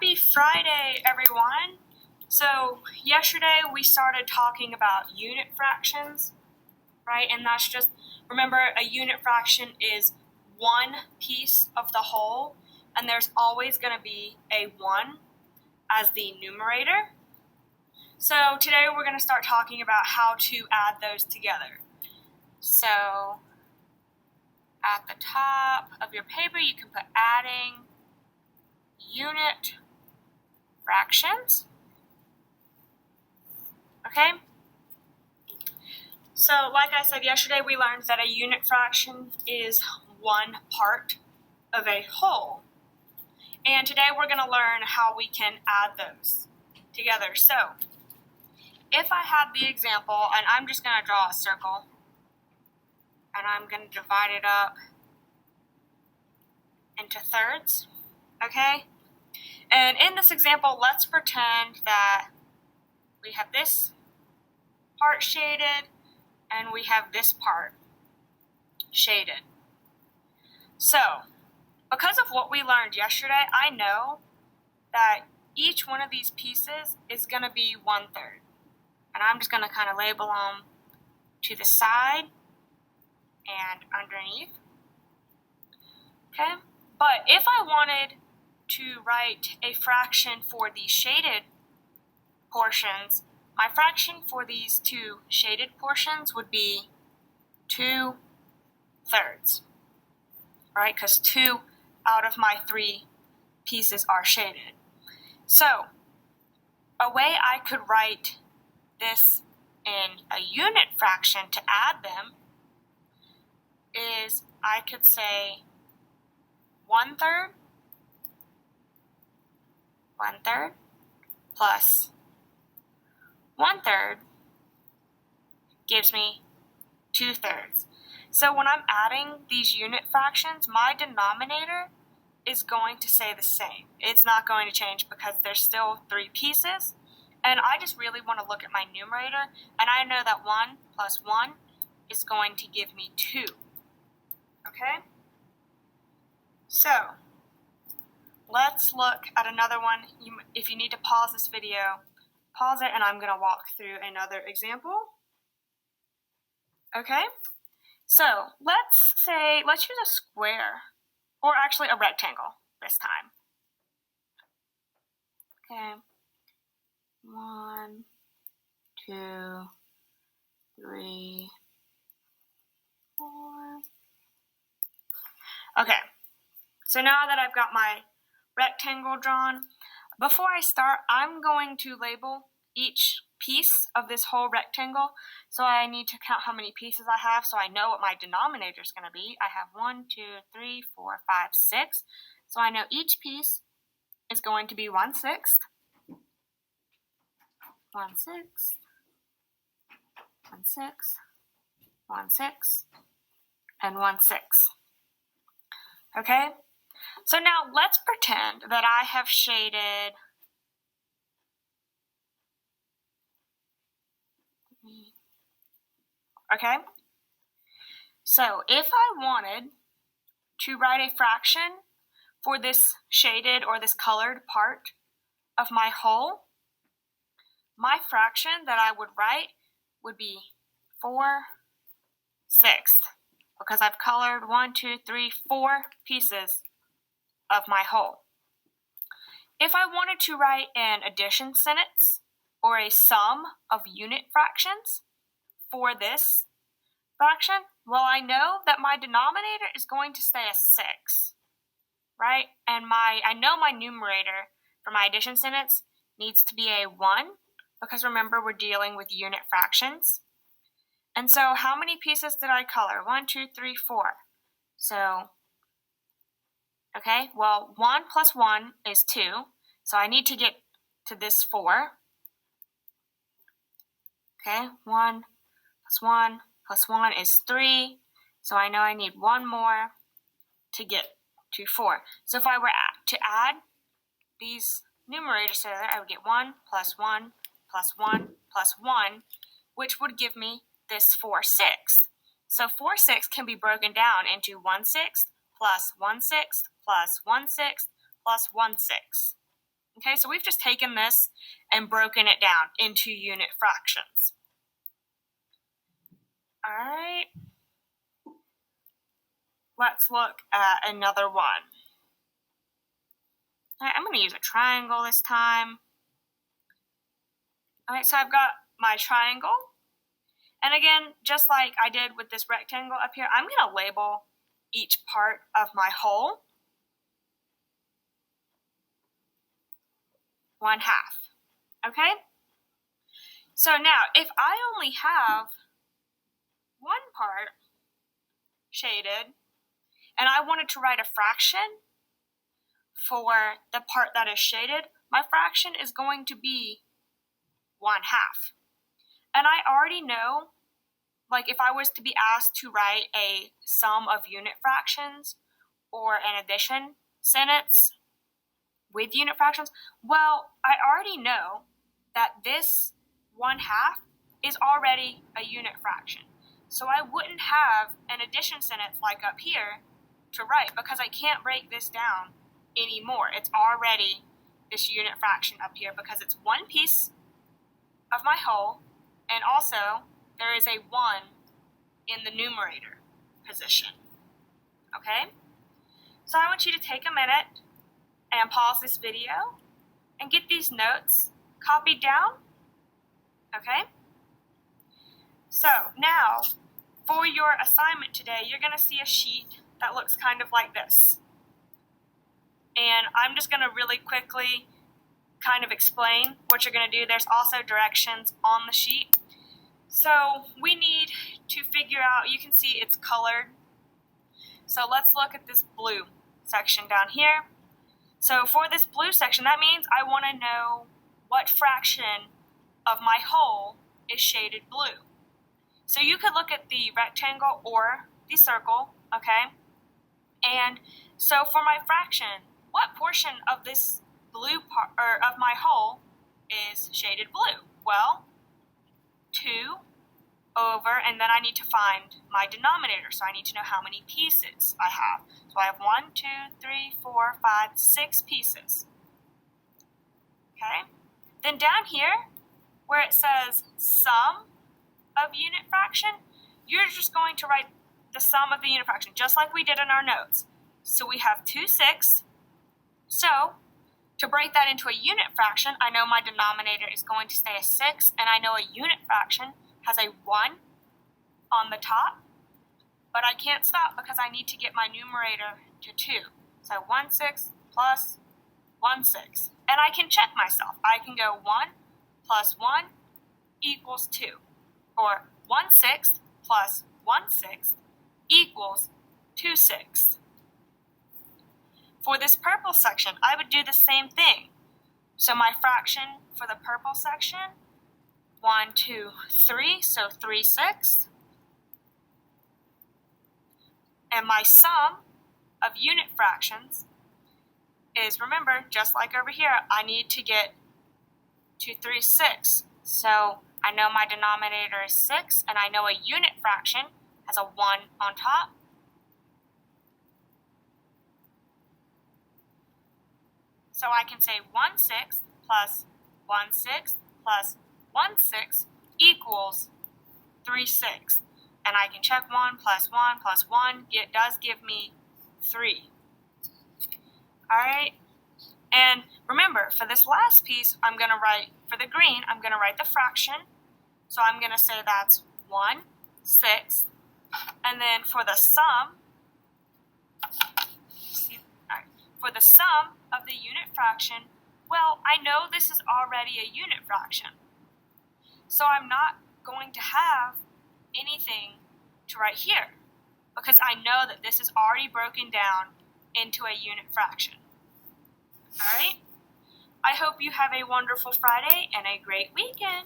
Happy Friday, everyone! So, yesterday we started talking about unit fractions, right? And that's just, remember, a unit fraction is one piece of the whole, and there's always going to be a 1 as the numerator. So, today we're going to start talking about how to add those together. So, at the top of your paper, you can put adding unit fractions. Okay? So, like I said yesterday, we learned that a unit fraction is one part of a whole. And today we're going to learn how we can add those together. So, if I have the example, and I'm just going to draw a circle, and I'm going to divide it up into thirds, okay? And in this example, let's pretend that we have this part shaded, and we have this part shaded. So, because of what we learned yesterday, I know that each one of these pieces is going to be 1/3. And I'm just going to kind of label them to the side and underneath. Okay? But if I wanted to write a fraction for the shaded portions, my fraction for these two shaded portions would be 2/3. Right? Because 2 out of my 3 pieces are shaded. So, a way I could write this in a unit fraction to add them is I could say 1/3 plus 1/3 gives me 2/3. So when I'm adding these unit fractions, my denominator is going to stay the same. It's not going to change because there's still 3 pieces. And I just really want to look at my numerator, and I know that 1 plus 1 is going to give me 2. Okay? So, let's look at another one. If you need to pause this video, pause it, and I'm going to walk through another example. Okay? So, let's use a square, or actually a rectangle this time. Okay. 1, 2, 3, 4. Okay, so now that I've got my rectangle drawn, before I start, I'm going to label each piece of this whole rectangle. So I need to count how many pieces I have so I know what my denominator is going to be. I have 1, 2, 3, 4, 5, 6. So I know each piece is going to be 1/6. 1/6, 1/6, 1/6, and 1/6. Okay? So now let's pretend that I have shaded okay? So if I wanted to write a fraction for this shaded or this colored part of my whole, my fraction that I would write would be 4/6, because I've colored 1, 2, 3, 4 pieces of my whole. If I wanted to write an addition sentence or a sum of unit fractions for this fraction, well, I know that my denominator is going to stay a 6, right? And I know my numerator for my addition sentence needs to be a 1, because remember, we're dealing with unit fractions. And so how many pieces did I color? 1, 2, 3, 4. So, okay, well, 1 plus 1 is 2. So I need to get to this 4. Okay, 1 plus 1 plus 1 is 3. So I know I need 1 more to get to 4. So if I were to add these numerators together, I would get 1 plus 1 plus 1 plus 1, which would give me this 4/6. So 4/6 can be broken down into 1/6 plus 1/6 plus 1/6 plus 1/6. Okay, so we've just taken this and broken it down into unit fractions. All right, let's look at another one. All right, I'm going to use a triangle this time. All right, so I've got my triangle. And again, just like I did with this rectangle up here, I'm going to label each part of my whole 1/2. Okay? So now, if I only have one part shaded, and I wanted to write a fraction for the part that is shaded, my fraction is going to be 1/2. And I already know, like if I was to be asked to write a sum of unit fractions or an addition sentence with unit fractions, well, I already know that this 1/2 is already a unit fraction. So I wouldn't have an addition sentence like up here to write because I can't break this down anymore. It's already this unit fraction up here because it's one piece of my whole, and also there is a 1 in the numerator position. Okay? So I want you to take a minute and pause this video and get these notes copied down. Okay? So now, for your assignment today, you're going to see a sheet that looks kind of like this. And I'm just going to really quickly kind of explain what you're going to do. There's also directions on the sheet. So we need to figure out, you can see it's colored. So let's look at this blue section down here. So for this blue section, that means I want to know what fraction of my whole is shaded blue. So you could look at the rectangle or the circle, okay? And so for my fraction, what portion of this blue part, or of my whole, is shaded blue? Well, 2 over, and then I need to find my denominator. So I need to know how many pieces I have. So I have 1, 2, 3, 4, 5, 6 pieces. Okay? Then down here, where it says sum of unit fraction, you're just going to write the sum of the unit fraction, just like we did in our notes. So we have 2/6. So to break that into a unit fraction, I know my denominator is going to stay a 6, and I know a unit fraction has a 1 on the top, but I can't stop because I need to get my numerator to 2. So 1/6 plus 1/6. And I can check myself. I can go 1 plus 1 equals 2. Or 1/6 plus 1/6 equals 2/6. For this purple section, I would do the same thing. So my fraction for the purple section, 1, 2, 3, so 3/6. And my sum of unit fractions is, remember, just like over here, I need to get to 3/6. So I know my denominator is 6, and I know a unit fraction has a 1 on top. So I can say 1/6 plus 1/6 plus 1/6 equals 3/6. And I can check 1 plus 1 plus 1. It does give me 3. All right? And remember, for this last piece, I'm going to write, for the green, I'm going to write the fraction. So I'm going to say that's 1/6. And then for the sum, for the sum of the unit fraction, well, I know this is already a unit fraction. So I'm not going to have anything to write here because I know that this is already broken down into a unit fraction. All right? I hope you have a wonderful Friday and a great weekend.